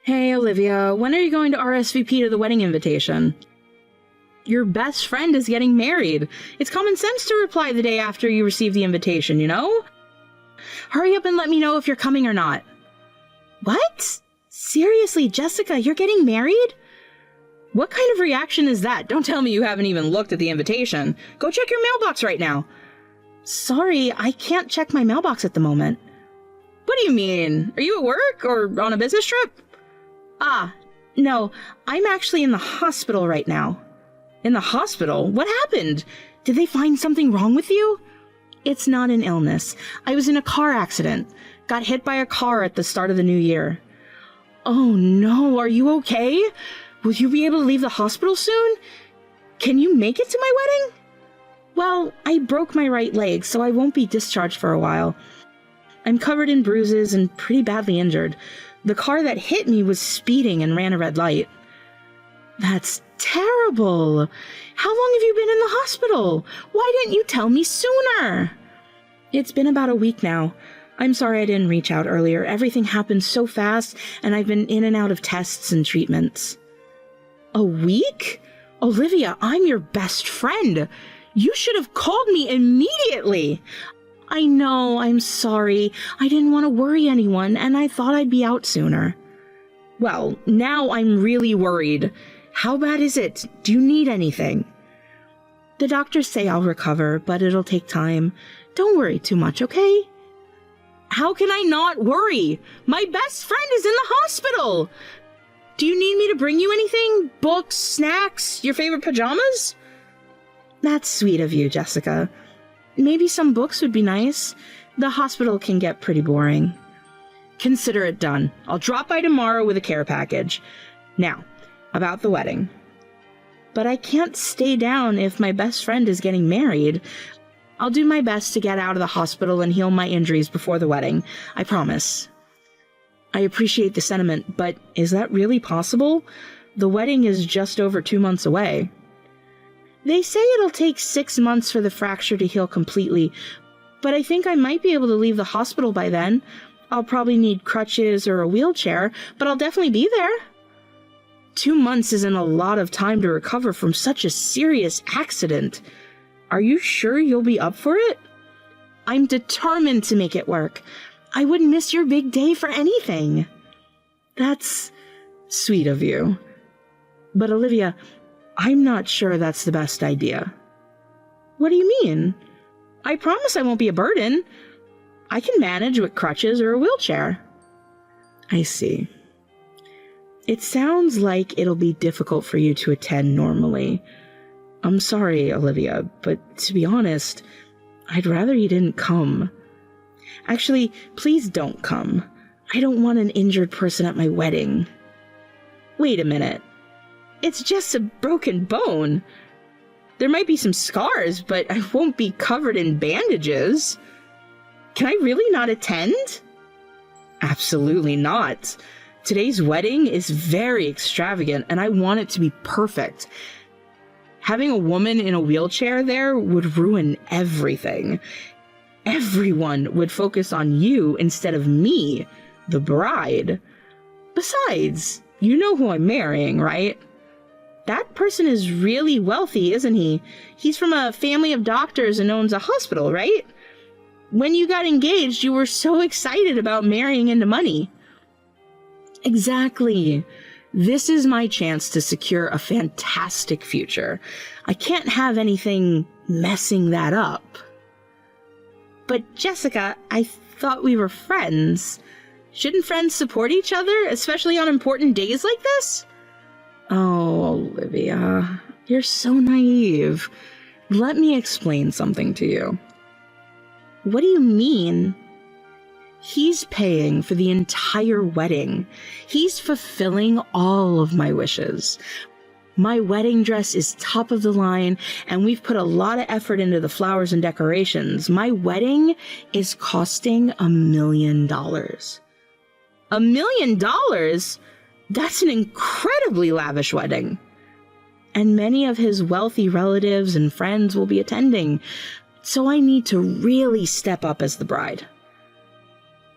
Hey, Olivia, when are you going to RSVP to the wedding invitation? Your best friend is getting married. It's common sense to reply the day after you receive the invitation, you know? Hurry up and let me know if you're coming or not. What? Seriously, Jessica, you're getting married? What kind of reaction is that? Don't tell me you haven't even looked at the invitation. Go check your mailbox right now. Sorry, I can't check my mailbox at the moment. What do you mean? Are you at work or on a business trip? No, I'm actually in the hospital right now. In the hospital? What happened? Did they find something wrong with you? It's not an illness. I was in a car accident. Got hit by a car at the start of the new year. Oh no, are you okay? Will you be able to leave the hospital soon? Can you make it to my wedding? Well, I broke my right leg, so I won't be discharged for a while. I'm covered in bruises and pretty badly injured. The car that hit me was speeding and ran a red light. That's terrible. How long have you been in the hospital? Why didn't you tell me sooner? It's been about a week now. I'm sorry I didn't reach out earlier. Everything happened so fast, and I've been in and out of tests and treatments. A week? Olivia, I'm your best friend. You should have called me immediately. I know, I'm sorry. I didn't want to worry anyone, and I thought I'd be out sooner. Well, now I'm really worried. How bad is it? Do you need anything? The doctors say I'll recover, but it'll take time. Don't worry too much, okay? How can I not worry? My best friend is in the hospital! Do you need me to bring you anything? Books, snacks, your favorite pajamas? That's sweet of you, Jessica. Maybe some books would be nice. The hospital can get pretty boring. Consider it done. I'll drop by tomorrow with a care package. Now, about the wedding. But I can't stay down if my best friend is getting married. I'll do my best to get out of the hospital and heal my injuries before the wedding. I promise. I appreciate the sentiment, but is that really possible? The wedding is just over 2 months away. They say it'll take 6 months for the fracture to heal completely, but I think I might be able to leave the hospital by then. I'll probably need crutches or a wheelchair, but I'll definitely be there. 2 months isn't a lot of time to recover from such a serious accident. Are you sure you'll be up for it? I'm determined to make it work. I wouldn't miss your big day for anything. That's sweet of you. But Olivia, I'm not sure that's the best idea. What do you mean? I promise I won't be a burden. I can manage with crutches or a wheelchair. I see. It sounds like it'll be difficult for you to attend normally. I'm sorry, Olivia, but to be honest, I'd rather you didn't come. Actually, please don't come. I don't want an injured person at my wedding. Wait a minute. It's just a broken bone. There might be some scars, but I won't be covered in bandages. Can I really not attend? Absolutely not. Today's wedding is very extravagant, and I want it to be perfect. Having a woman in a wheelchair there would ruin everything. Everyone would focus on you instead of me, the bride. Besides, you know who I'm marrying, right? That person is really wealthy, isn't he? He's from a family of doctors and owns a hospital, right? When you got engaged, you were so excited about marrying into money. Exactly. This is my chance to secure a fantastic future. I can't have anything messing that up. But Jessica, I thought we were friends. Shouldn't friends support each other, especially on important days like this? Oh, Olivia, you're so naive. Let me explain something to you. What do you mean? He's paying for the entire wedding. He's fulfilling all of my wishes. My wedding dress is top of the line, and we've put a lot of effort into the flowers and decorations. My wedding is costing $1 million. $1 million? That's an incredibly lavish wedding. And many of his wealthy relatives and friends will be attending, so I need to really step up as the bride.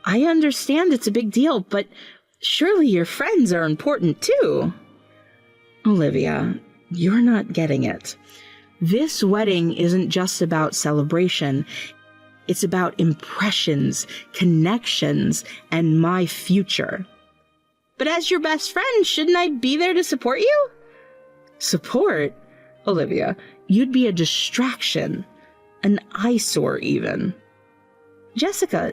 I understand it's a big deal, but Surely your friends are important too. Olivia, you're not getting it. This wedding isn't just about celebration. It's about impressions, connections, and my future. But as your best friend, shouldn't I be there to support you? Support? Olivia, you'd be a distraction. An eyesore, even. Jessica,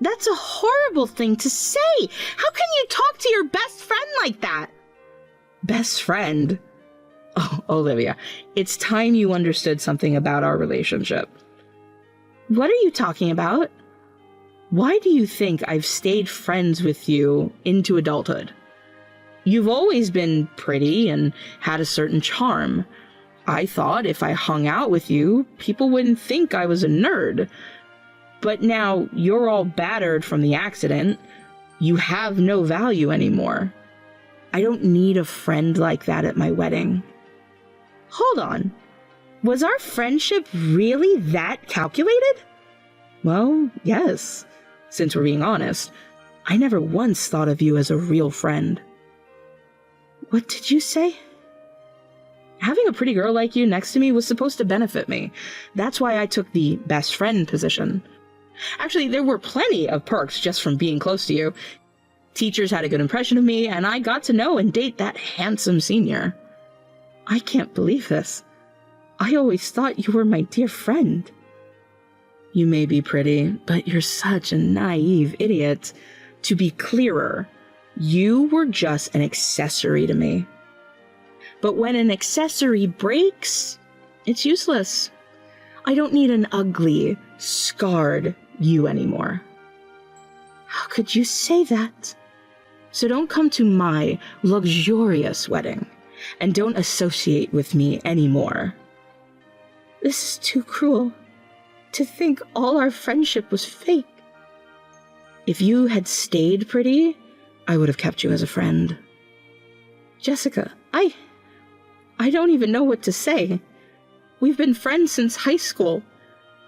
that's a horrible thing to say. How can you talk to your best friend like that? Best friend? Oh, Olivia, it's time you understood something about our relationship. What are you talking about? Why do you think I've stayed friends with you into adulthood? You've always been pretty and had a certain charm. I thought if I hung out with you, people wouldn't think I was a nerd. But now you're all battered from the accident. You have no value anymore. I don't need a friend like that at my wedding. Hold on. Was our friendship really that calculated? Well, yes. Since we're being honest, I never once thought of you as a real friend. What did you say? Having a pretty girl like you next to me was supposed to benefit me. That's why I took the best friend position. Actually, there were plenty of perks just from being close to you. Teachers had a good impression of me, and I got to know and date that handsome senior. I can't believe this. I always thought you were my dear friend. You may be pretty, but you're such a naive idiot. To be clearer, you were just an accessory to me. But when an accessory breaks, it's useless. I don't need an ugly, scarred you anymore. How could you say that? So don't come to my luxurious wedding, and don't associate with me anymore. This is too cruel. To think all our friendship was fake. If you had stayed pretty, I would have kept you as a friend. Jessica, I don't even know what to say. We've been friends since high school.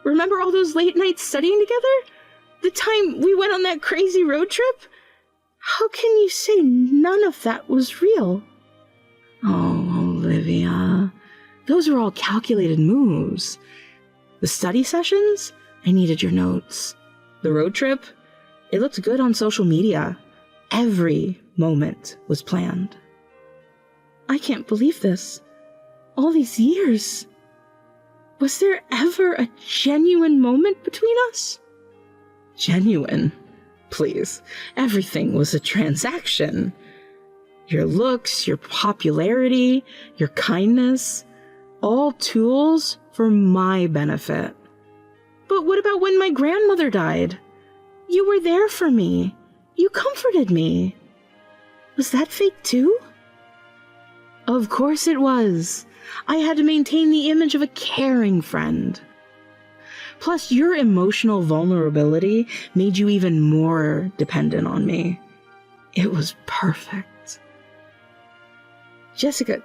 Remember all those late nights studying together? The time we went on that crazy road trip? How can you say none of that was real? Oh, Olivia, those were all calculated moves. The study sessions? I needed your notes. The road trip? It looked good on social media. Every moment was planned. I can't believe this. All these years. Was there ever a genuine moment between us? Genuine? Please. Everything was a transaction. Your looks, your popularity, your kindness, all tools for my benefit. But what about when my grandmother died? You were there for me. You comforted me. Was that fake too? Of course it was. I had to maintain the image of a caring friend. Plus, your emotional vulnerability made you even more dependent on me. It was perfect. Jessica,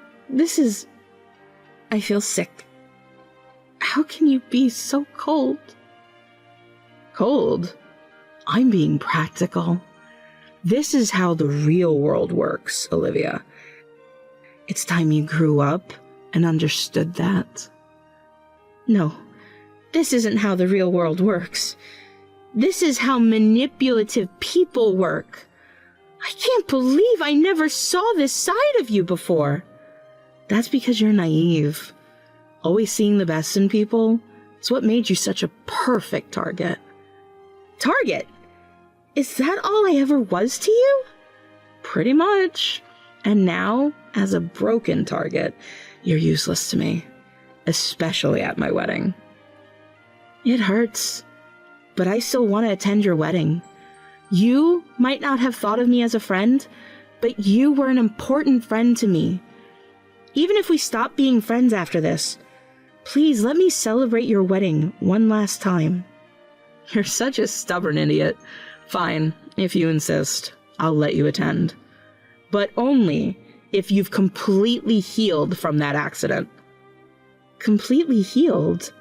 I feel sick. How can you be so cold? Cold? I'm being practical. This is how the real world works, Olivia. It's time you grew up and understood that. No, this isn't how the real world works. This is how manipulative people work. I can't believe I never saw this side of you before. That's because you're naive. Always seeing the best in people is what made you such a perfect target. Target? Is that all I ever was to you? Pretty much. And now, as a broken target, you're useless to me, especially at my wedding. It hurts, but I still want to attend your wedding. You might not have thought of me as a friend, but you were an important friend to me. Even if we stop being friends after this, please let me celebrate your wedding one last time. You're such a stubborn idiot. Fine, if you insist, I'll let you attend. But only if you've completely healed from that accident. Completely healed?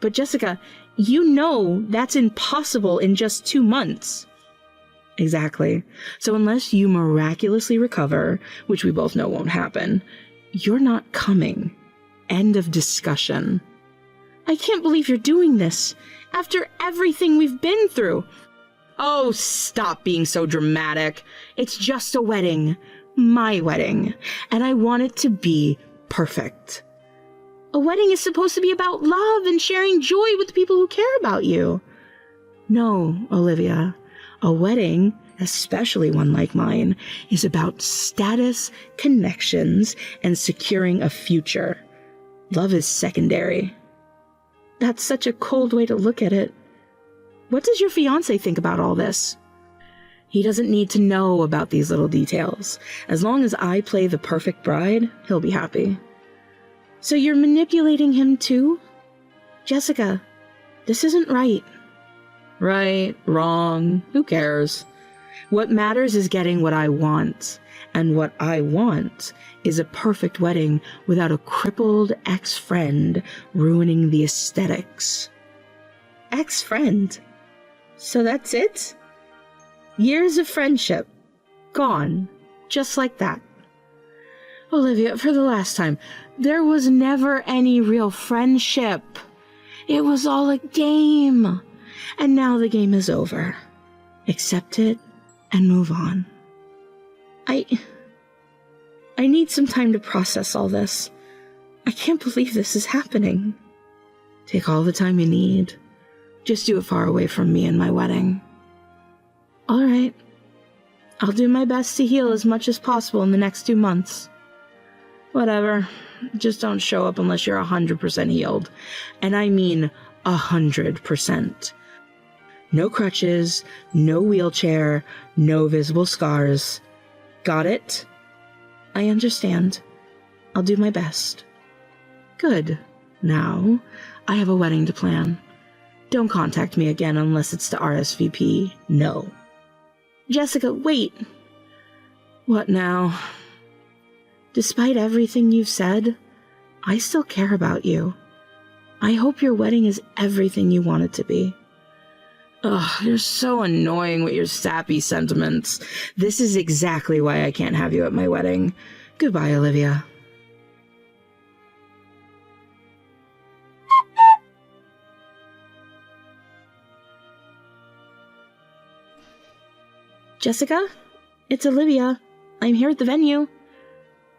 But Jessica, you know that's impossible in just 2 months. Exactly. So unless you miraculously recover, which we both know won't happen, you're not coming. End of discussion. I can't believe you're doing this. After everything we've been through. Oh, stop being so dramatic. It's just a wedding. My wedding. And I want it to be perfect. A wedding is supposed to be about love and sharing joy with the people who care about you. No, Olivia. A wedding, especially one like mine, is about status, connections, and securing a future. Love is secondary. That's such a cold way to look at it. What does your fiancé think about all this? He doesn't need to know about these little details. As long as I play the perfect bride, he'll be happy. So you're manipulating him too? Jessica, this isn't right. Right, wrong, who cares? What matters is getting what I want. And what I want is a perfect wedding without a crippled ex-friend ruining the aesthetics. Ex-friend? So that's it? Years of friendship. Gone. Just like that. Olivia, for the last time, there was never any real friendship. It was all a game. And now the game is over. Accept it and move on. I need some time to process all this. I can't believe this is happening. Take all the time you need. Just do it far away from me and my wedding. All right. I'll do my best to heal as much as possible in the next 2 months. Whatever. Just don't show up unless you're 100% healed. And I mean 100%. No crutches, no wheelchair, no visible scars. Got it? I understand. I'll do my best. Good. Now, I have a wedding to plan. Don't contact me again unless it's to RSVP. No. Jessica, wait. What now? Despite everything you've said, I still care about you. I hope your wedding is everything you want it to be. Ugh, you're so annoying with your sappy sentiments. This is exactly why I can't have you at my wedding. Goodbye, Olivia. Jessica? It's Olivia. I'm here at the venue.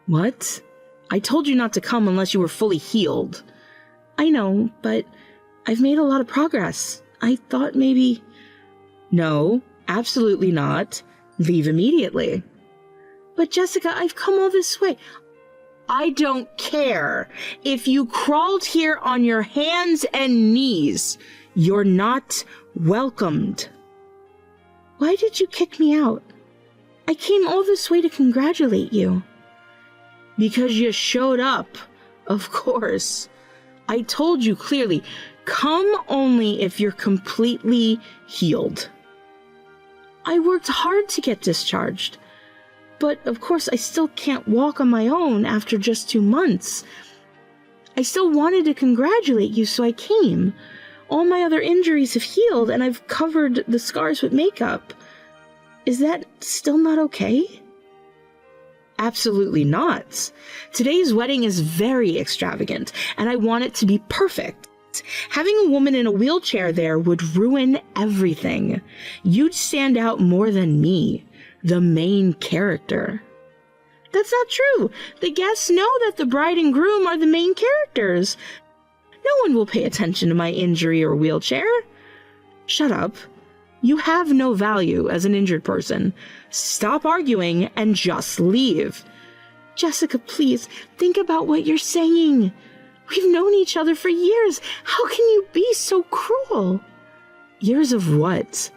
What? I told you not to come unless you were fully healed. I know, but I've made a lot of progress. I thought maybe... No, absolutely not. Leave immediately. But Jessica, I've come all this way. I don't care. If you crawled here on your hands and knees, you're not welcomed. Why did you kick me out? I came all this way to congratulate you. Because you showed up, of course. I told you clearly, come only if you're completely healed. I worked hard to get discharged. But, of course, I still can't walk on my own after just 2 months. I still wanted to congratulate you, so I came. All my other injuries have healed, and I've covered the scars with makeup. Is that still not okay? Absolutely not. Today's wedding is very extravagant, and I want it to be perfect. Having a woman in a wheelchair there would ruin everything. You'd stand out more than me, the main character. That's not true. The guests know that the bride and groom are the main characters. No one will pay attention to my injury or wheelchair. Shut up. You have no value as an injured person. Stop arguing and just leave. Jessica, please, think about what you're saying. We've known each other for years. How can you be so cruel? Years of what?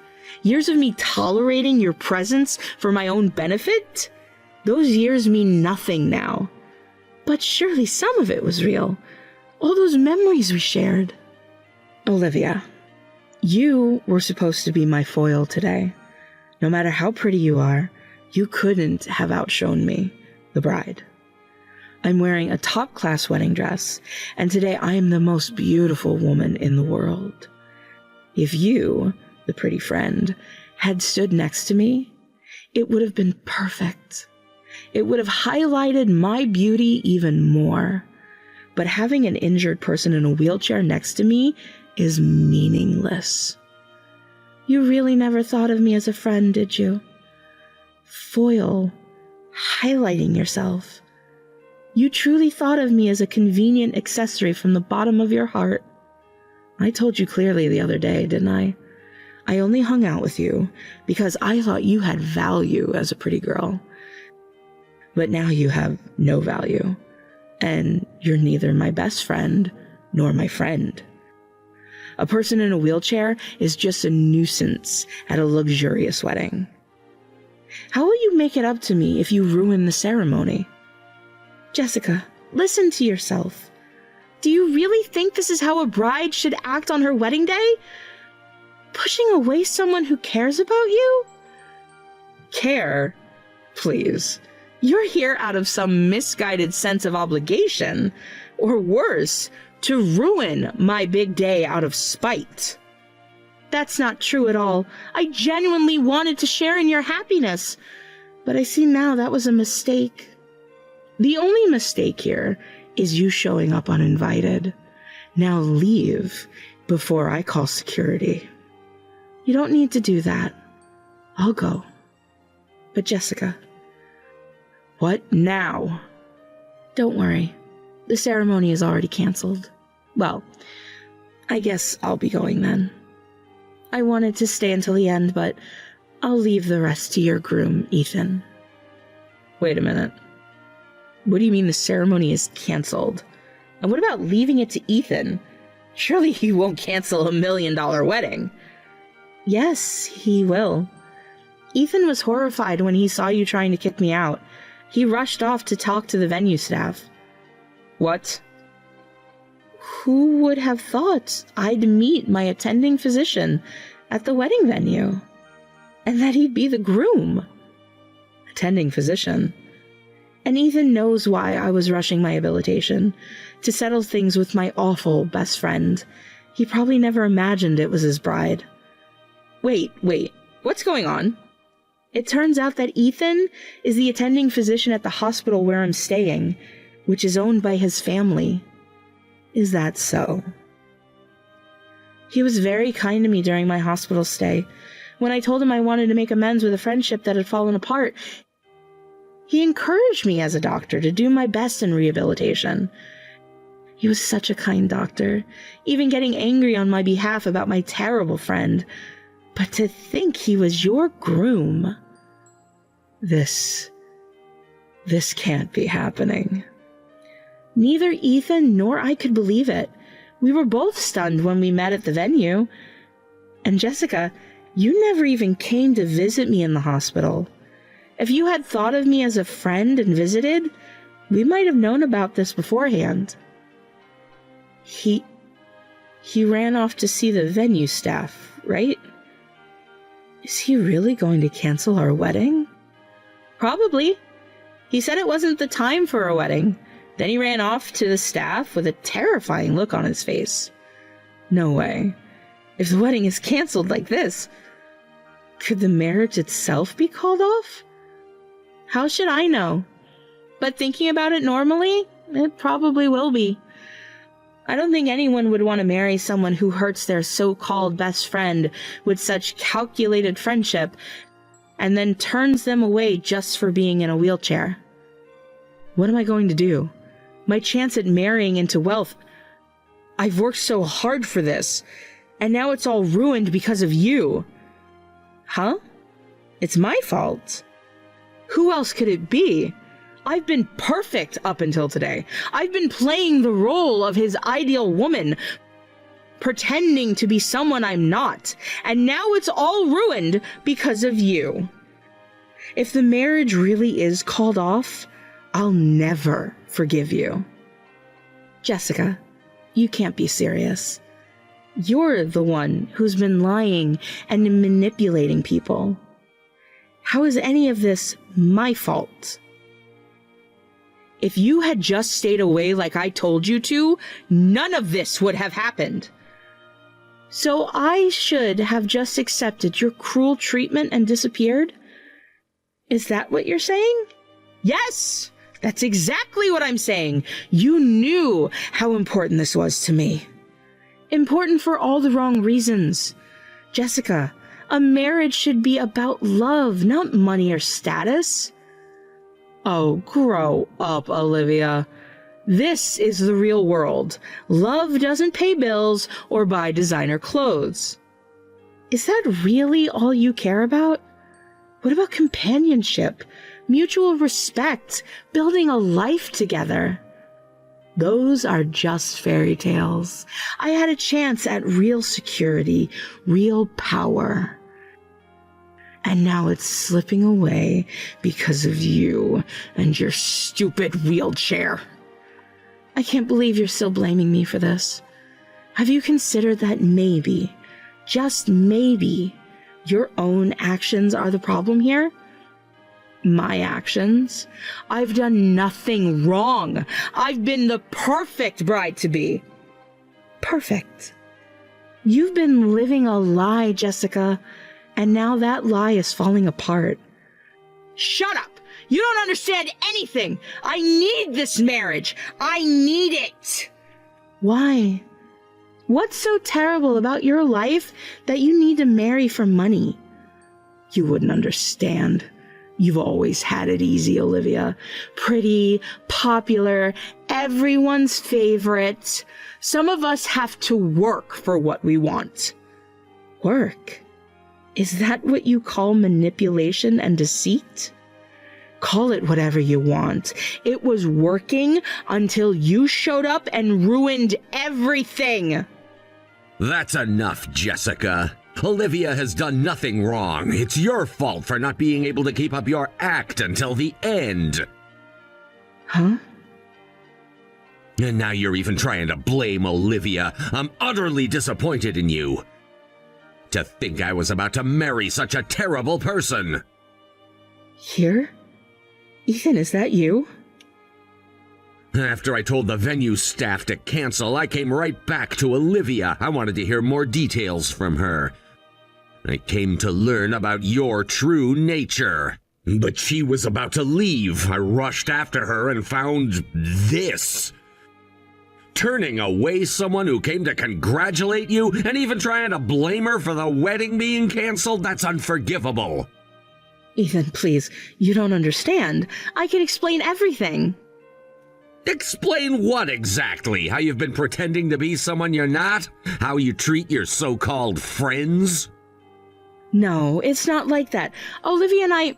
Years of me tolerating your presence for my own benefit? Those years mean nothing now. But surely some of it was real. All those memories we shared. Olivia, you were supposed to be my foil today. No matter how pretty you are, you couldn't have outshone me, the bride. I'm wearing a top-class wedding dress, and today I am the most beautiful woman in the world. If you, the pretty friend, had stood next to me, it would have been perfect. It would have highlighted my beauty even more. But having an injured person in a wheelchair next to me is meaningless. You really never thought of me as a friend, did you? Foil, highlighting yourself. You truly thought of me as a convenient accessory from the bottom of your heart. I told you clearly the other day, didn't I? I only hung out with you because I thought you had value as a pretty girl. But now you have no value, and you're neither my best friend nor my friend. A person in a wheelchair is just a nuisance at a luxurious wedding. How will you make it up to me if you ruin the ceremony? Jessica, listen to yourself. Do you really think this is how a bride should act on her wedding day? Pushing away someone who cares about you? Care? Please. You're here out of some misguided sense of obligation, or worse, to ruin my big day out of spite. That's not true at all. I genuinely wanted to share in your happiness, but I see now that was a mistake. The only mistake here is you showing up uninvited. Now leave before I call security. You don't need to do that. I'll go. But Jessica... What now? Don't worry. The ceremony is already canceled. Well, I guess I'll be going then. I wanted to stay until the end, but I'll leave the rest to your groom, Ethan. Wait a minute. What do you mean the ceremony is canceled? And what about leaving it to Ethan? Surely he won't cancel $1 million wedding. Yes, he will. Ethan was horrified when he saw you trying to kick me out. He rushed off to talk to the venue staff. What? Who would have thought I'd meet my attending physician at the wedding venue? And that he'd be the groom? Attending physician? And Ethan knows why I was rushing my habilitation, to settle things with my awful best friend. He probably never imagined it was his bride. Wait, what's going on? It turns out that Ethan is the attending physician at the hospital where I'm staying, which is owned by his family. Is that so? He was very kind to me during my hospital stay. When I told him I wanted to make amends with a friendship that had fallen apart, he encouraged me as a doctor to do my best in rehabilitation. He was such a kind doctor, even getting angry on my behalf about my terrible friend. But to think he was your groom... This can't be happening. Neither Ethan nor I could believe it. We were both stunned when we met at the venue. And Jessica, you never even came to visit me in the hospital. If you had thought of me as a friend and visited, we might have known about this beforehand. He ran off to see the venue staff, right? Is he really going to cancel our wedding? Probably. He said it wasn't the time for a wedding. Then he ran off to the staff with a terrifying look on his face. No way. If the wedding is canceled like this, could the marriage itself be called off? How should I know? But thinking about it normally, it probably will be. I don't think anyone would want to marry someone who hurts their so-called best friend with such calculated friendship and then turns them away just for being in a wheelchair. What am I going to do? My chance at marrying into wealth. I've worked so hard for this, and now it's all ruined because of you. Huh? It's my fault. Who else could it be? I've been perfect up until today. I've been playing the role of his ideal woman, pretending to be someone I'm not, and now it's all ruined because of you. If the marriage really is called off, I'll never forgive you. Jessica, you can't be serious. You're the one who's been lying and manipulating people. How is any of this my fault? If you had just stayed away like I told you to, none of this would have happened. So I should have just accepted your cruel treatment and disappeared? Is that what you're saying? Yes! That's exactly what I'm saying. You knew how important this was to me. Important for all the wrong reasons. Jessica, a marriage should be about love, not money or status. Oh, grow up, Olivia. This is the real world. Love doesn't pay bills or buy designer clothes. Is that really all you care about? What about companionship, mutual respect, building a life together? Those are just fairy tales. I had a chance at real security, real power. And now it's slipping away because of you and your stupid wheelchair. I can't believe you're still blaming me for this. Have you considered that maybe, just maybe, your own actions are the problem here? My actions? I've done nothing wrong. I've been the perfect bride-to-be. Perfect. You've been living a lie, Jessica, and now that lie is falling apart. Shut up! You don't understand anything! I need this marriage! I need it! Why? What's so terrible about your life that you need to marry for money? You wouldn't understand. You've always had it easy, Olivia. Pretty, popular, everyone's favorite. Some of us have to work for what we want. Work? Is that what you call manipulation and deceit? Call it whatever you want. It was working until you showed up and ruined everything. That's enough, Jessica. Olivia has done nothing wrong. It's your fault for not being able to keep up your act until the end. Huh? And now you're even trying to blame Olivia. I'm utterly disappointed in you. To think I was about to marry such a terrible person. Here? Ethan, is that you? After I told the venue staff to cancel, I came right back to Olivia. I wanted to hear more details from her. I came to learn about your true nature. But she was about to leave. I rushed after her and found this. Turning away someone who came to congratulate you and even trying to blame her for the wedding being canceled, that's unforgivable. Ethan, please, you don't understand. I can explain everything. Explain what exactly? How you've been pretending to be someone you're not? How you treat your so-called friends? No, it's not like that. Olivia and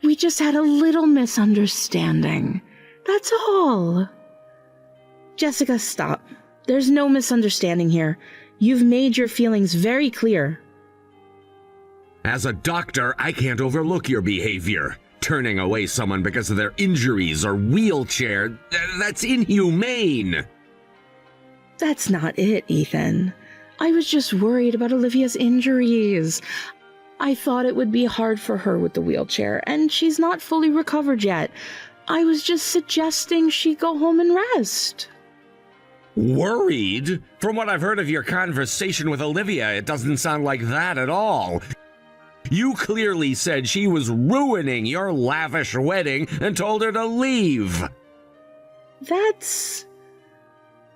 we just had a little misunderstanding. That's all. Jessica, stop. There's no misunderstanding here. You've made your feelings very clear. As a doctor, I can't overlook your behavior. Turning away someone because of their injuries or wheelchair, that's inhumane. That's not it, Ethan. I was just worried about Olivia's injuries. I thought it would be hard for her with the wheelchair, and she's not fully recovered yet. I was just suggesting she go home and rest. Worried? From what I've heard of your conversation with Olivia, it doesn't sound like that at all. You clearly said she was ruining your lavish wedding and told her to leave. That's...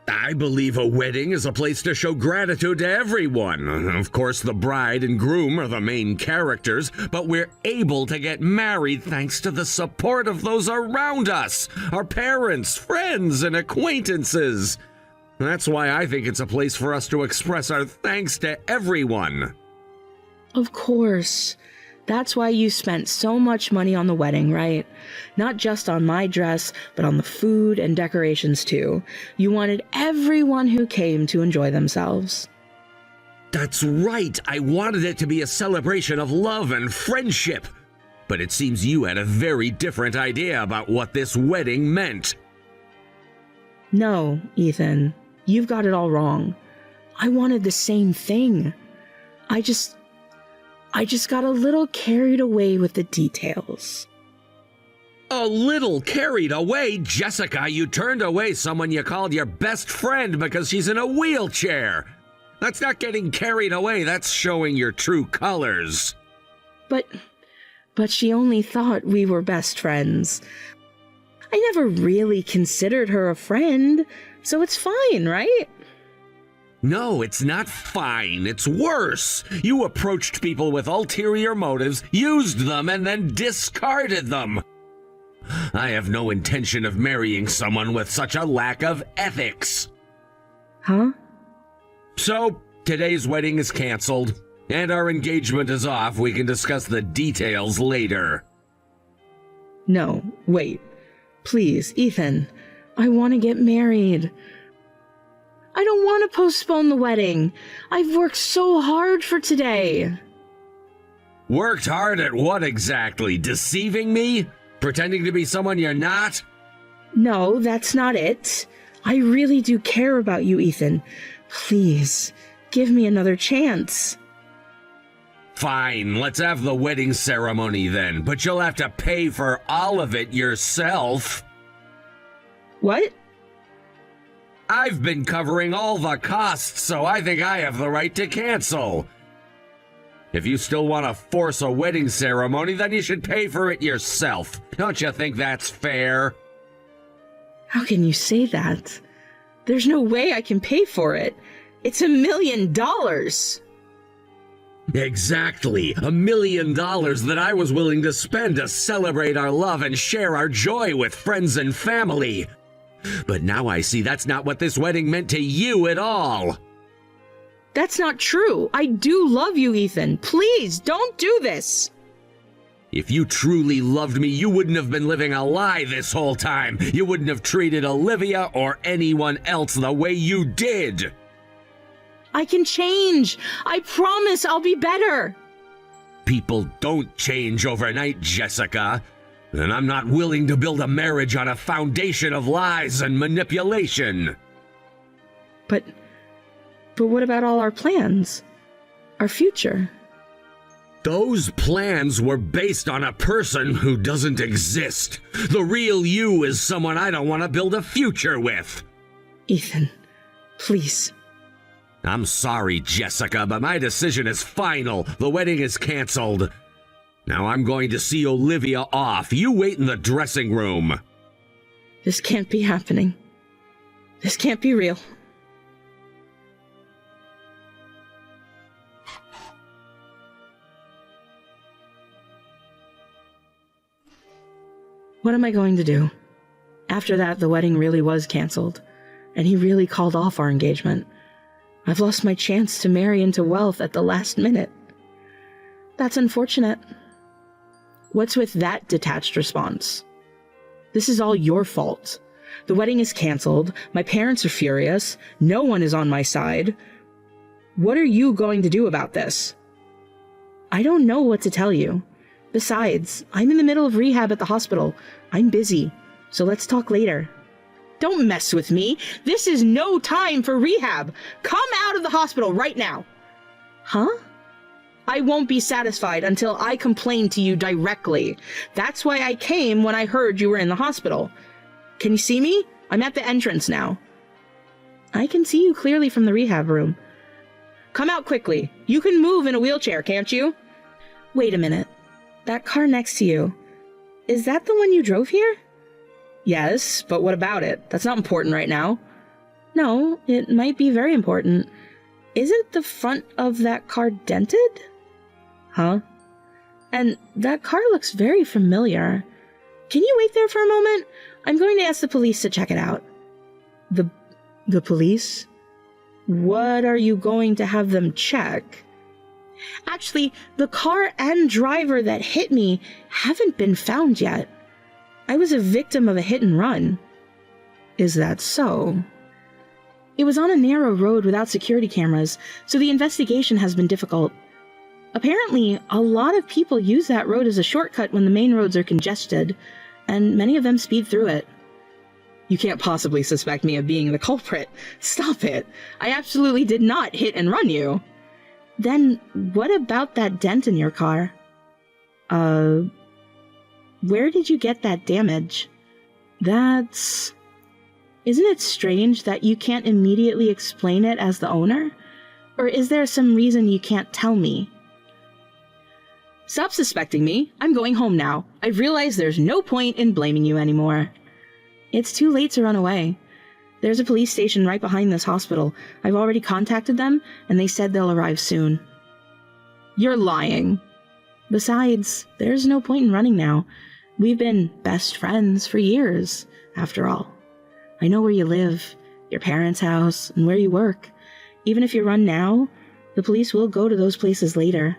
I believe a wedding is a place to show gratitude to everyone. Of course, the bride and groom are the main characters, but we're able to get married thanks to the support of those around us, our parents, friends, and acquaintances. That's why I think it's a place for us to express our thanks to everyone. Of course. That's why you spent so much money on the wedding, right? Not just on my dress, but on the food and decorations too. You wanted everyone who came to enjoy themselves. That's right. I wanted it to be a celebration of love and friendship. But it seems you had a very different idea about what this wedding meant. No, Ethan. You've got it all wrong. I wanted the same thing. I just got a little carried away with the details. A little carried away? Jessica, you turned away someone you called your best friend because she's in a wheelchair. That's not getting carried away, that's showing your true colors. But she only thought we were best friends. I never really considered her a friend, so it's fine, right? No, it's not fine. It's worse. You approached people with ulterior motives, used them, and then discarded them. I have no intention of marrying someone with such a lack of ethics. Huh? So, today's wedding is canceled, and our engagement is off. We can discuss the details later. No, wait. Please, Ethan. I want to get married. I don't want to postpone the wedding. I've worked so hard for today. Worked hard at what exactly? Deceiving me? Pretending to be someone you're not? No, that's not it. I really do care about you, Ethan. Please, give me another chance. Fine, let's have the wedding ceremony then, but you'll have to pay for all of it yourself. What? I've been covering all the costs, so I think I have the right to cancel. If you still want to force a wedding ceremony, then you should pay for it yourself. Don't you think that's fair? How can you say that? There's no way I can pay for it. It's $1 million. Exactly. $1 million that I was willing to spend to celebrate our love and share our joy with friends and family. But now I see that's not what this wedding meant to you at all. That's not true. I do love you, Ethan. Please, don't do this. If you truly loved me, you wouldn't have been living a lie this whole time. You wouldn't have treated Olivia or anyone else the way you did. I can change. I promise I'll be better. People don't change overnight, Jessica. And I'm not willing to build a marriage on a foundation of lies and manipulation. But what about all our plans? Our future? Those plans were based on a person who doesn't exist. The real you is someone I don't want to build a future with. Ethan, please. I'm sorry, Jessica, but my decision is final. The wedding is canceled. Now I'm going to see Olivia off. You wait in the dressing room. This can't be happening. This can't be real. What am I going to do? After that, the wedding really was canceled, and he really called off our engagement. I've lost my chance to marry into wealth at the last minute. That's unfortunate. What's with that detached response? This is all your fault. The wedding is canceled, my parents are furious, no one is on my side. What are you going to do about this? I don't know what to tell you. Besides, I'm in the middle of rehab at the hospital. I'm busy, so let's talk later. Don't mess with me. This is no time for rehab. Come out of the hospital right now. Huh? I won't be satisfied until I complain to you directly. That's why I came when I heard you were in the hospital. Can you see me? I'm at the entrance now. I can see you clearly from the rehab room. Come out quickly. You can move in a wheelchair, can't you? Wait a minute. That car next to you, is that the one you drove here? Yes, but what about it? That's not important right now. No, it might be very important. Isn't the front of that car dented? Huh? And that car looks very familiar. Can you wait there for a moment? I'm going to ask the police to check it out. The police? What are you going to have them check? Actually, the car and driver that hit me haven't been found yet. I was a victim of a hit and run. Is that so? It was on a narrow road without security cameras, so the investigation has been difficult. Apparently, a lot of people use that road as a shortcut when the main roads are congested, and many of them speed through it. You can't possibly suspect me of being the culprit. Stop it. I absolutely did not hit and run you. Then, what about that dent in your car? Where did you get that damage? Isn't it strange that you can't immediately explain it as the owner? Or is there some reason you can't tell me? Stop suspecting me. I'm going home now. I've realized there's no point in blaming you anymore. It's too late to run away. There's a police station right behind this hospital. I've already contacted them, and they said they'll arrive soon. You're lying. Besides, there's no point in running now. We've been best friends for years, after all. I know where you live, your parents' house, and where you work. Even if you run now, the police will go to those places later.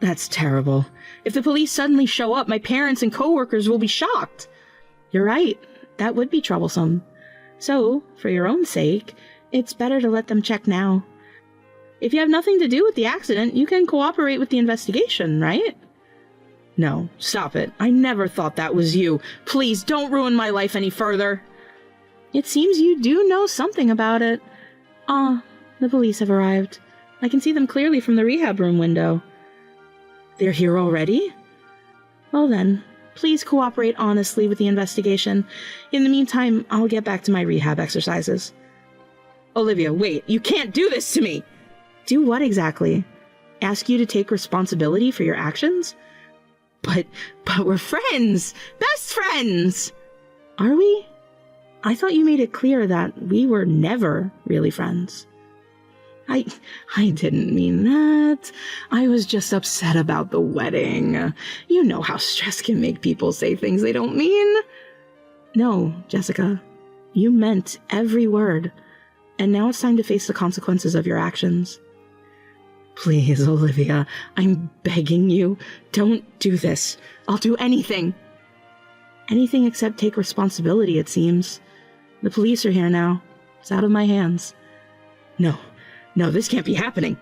That's terrible. If the police suddenly show up, my parents and coworkers will be shocked. You're right. That would be troublesome. So, for your own sake, it's better to let them check now. If you have nothing to do with the accident, you can cooperate with the investigation, right? No, stop it. I never thought that was you. Please don't ruin my life any further. It seems you do know something about it. The police have arrived. I can see them clearly from the rehab room window. They're here already? Well then, please cooperate honestly with the investigation. In the meantime, I'll get back to my rehab exercises. Olivia, wait, you can't do this to me! Do what exactly? Ask you to take responsibility for your actions? But we're friends! Best friends! Are we? I thought you made it clear that we were never really friends. I didn't mean that. I was just upset about the wedding. You know how stress can make people say things they don't mean. No, Jessica, you meant every word. And now it's time to face the consequences of your actions. Please, Olivia, I'm begging you, don't do this. I'll do anything. Anything except take responsibility, it seems. The police are here now. It's out of my hands. No, this can't be happening.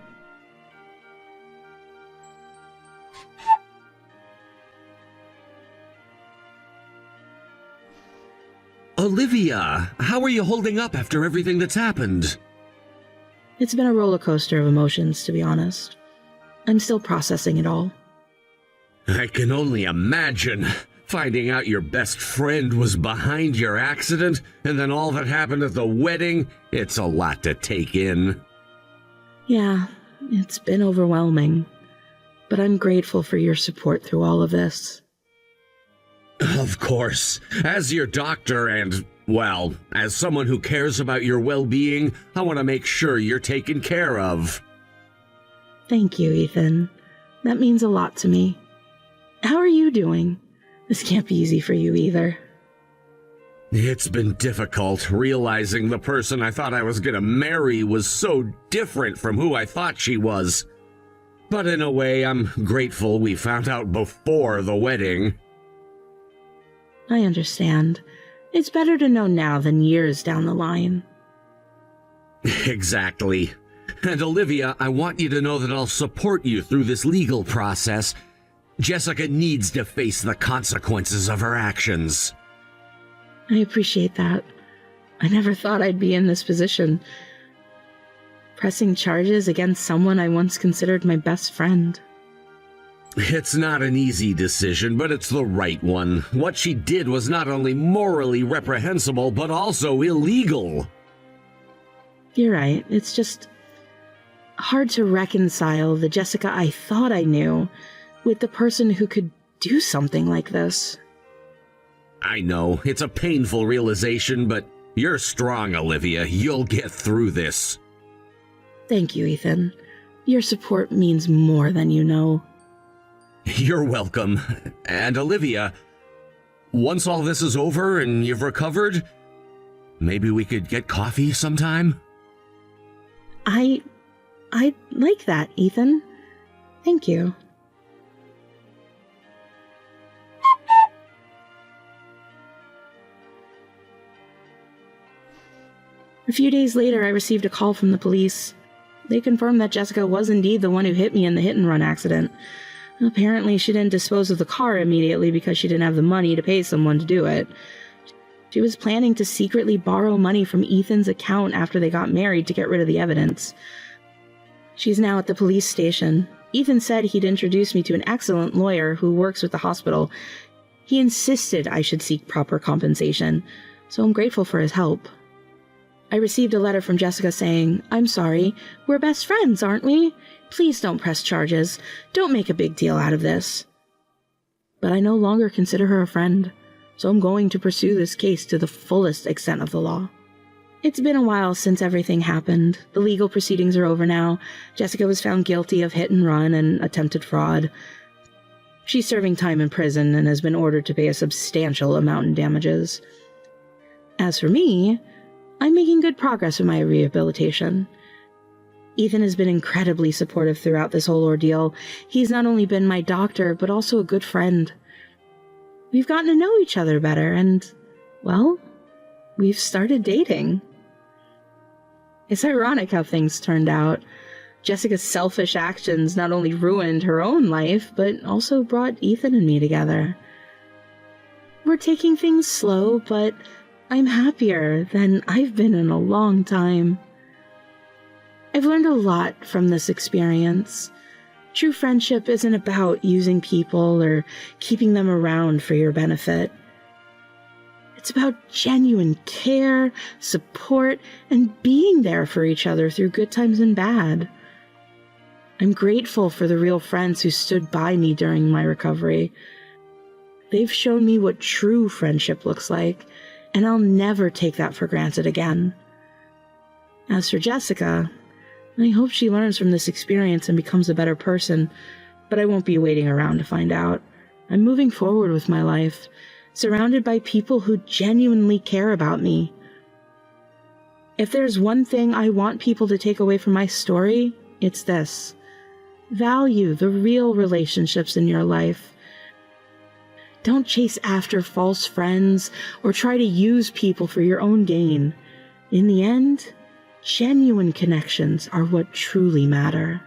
Olivia, how are you holding up after everything that's happened? It's been a roller coaster of emotions, to be honest. I'm still processing it all. I can only imagine. Finding out your best friend was behind your accident, and then all that happened at the wedding, it's a lot to take in. Yeah, it's been overwhelming. But I'm grateful for your support through all of this. Of course. As your doctor and, well, as someone who cares about your well-being, I want to make sure you're taken care of. Thank you, Ethan. That means a lot to me. How are you doing? This can't be easy for you either. It's been difficult realizing the person I thought I was gonna marry was so different from who I thought she was. But in a way, I'm grateful we found out before the wedding. I understand. It's better to know now than years down the line. Exactly. And Olivia, I want you to know that I'll support you through this legal process. Jessica needs to face the consequences of her actions. I appreciate that. I never thought I'd be in this position. Pressing charges against someone I once considered my best friend. It's not an easy decision, but it's the right one. What she did was not only morally reprehensible, but also illegal. You're right. It's just hard to reconcile the Jessica I thought I knew with the person who could do something like this. I know, it's a painful realization, but you're strong, Olivia. You'll get through this. Thank you, Ethan. Your support means more than you know. You're welcome. And Olivia, once all this is over and you've recovered, maybe we could get coffee sometime? I'd like that, Ethan. Thank you. A few days later, I received a call from the police. They confirmed that Jessica was indeed the one who hit me in the hit-and-run accident. Apparently, she didn't dispose of the car immediately because she didn't have the money to pay someone to do it. She was planning to secretly borrow money from Ethan's account after they got married to get rid of the evidence. She's now at the police station. Ethan said he'd introduce me to an excellent lawyer who works with the hospital. He insisted I should seek proper compensation, so I'm grateful for his help. I received a letter from Jessica saying, "I'm sorry, we're best friends, aren't we? Please don't press charges. Don't make a big deal out of this." But I no longer consider her a friend, so I'm going to pursue this case to the fullest extent of the law. It's been a while since everything happened. The legal proceedings are over now. Jessica was found guilty of hit and run and attempted fraud. She's serving time in prison and has been ordered to pay a substantial amount in damages. As for me, I'm making good progress with my rehabilitation. Ethan has been incredibly supportive throughout this whole ordeal. He's not only been my doctor, but also a good friend. We've gotten to know each other better and, well, we've started dating. It's ironic how things turned out. Jessica's selfish actions not only ruined her own life, but also brought Ethan and me together. We're taking things slow, but I'm happier than I've been in a long time. I've learned a lot from this experience. True friendship isn't about using people or keeping them around for your benefit. It's about genuine care, support, and being there for each other through good times and bad. I'm grateful for the real friends who stood by me during my recovery. They've shown me what true friendship looks like, and I'll never take that for granted again. As for Jessica, I hope she learns from this experience and becomes a better person, but I won't be waiting around to find out. I'm moving forward with my life, surrounded by people who genuinely care about me. If there's one thing I want people to take away from my story, it's this. Value the real relationships in your life. Don't chase after false friends or try to use people for your own gain. In the end, genuine connections are what truly matter.